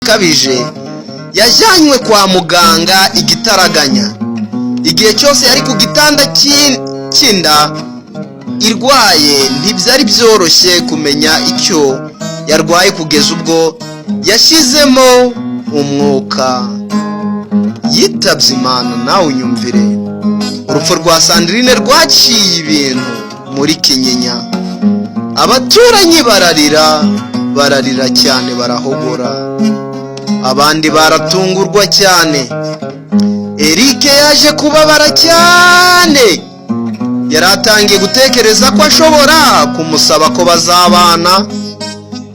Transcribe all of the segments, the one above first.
ikabije yajyanywe kwa muganga igitaraganya. Igihe cyose yari ku gitanda cy'inda irwaye ntibyari byoroshye kumenya icyo yarwaye kugeza ubwo yashyizemo umwuka yitabye Imana. nawe unyumvire, urupfu rwa Sandrine rwaciye ibintu muri Kinyinya. Abaturanyi bararira cyane, barahogora, abandi baratungurwa cyane. Eric yaje kubabara cyane, yari atangiye gutekereza ko ashobora kumusaba ko bazabana,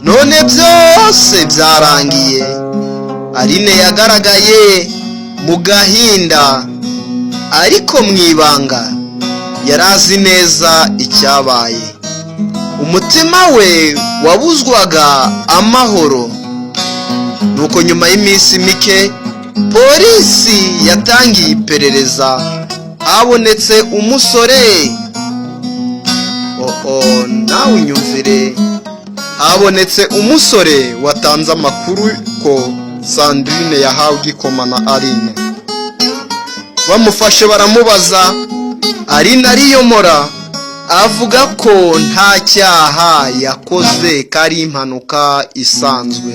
none byose byarangiye. Aline yagaragaye mu gahinda, ariko mu ibanga yari azi neza icyabaye. Umutima we wabuzwaga amahoro. Nuko nyuma y'iminsi mike polisi yatangiye iperereza. Habonetse umusore, nawe unyumvire, habonetse umusore watanze amakuru ko Sandrine yahawe igikoma na Aline. Bamufashe baramubaza, Aline ariyomora avuga ko nta cyaha yakoze, kari impanuka isanzwe.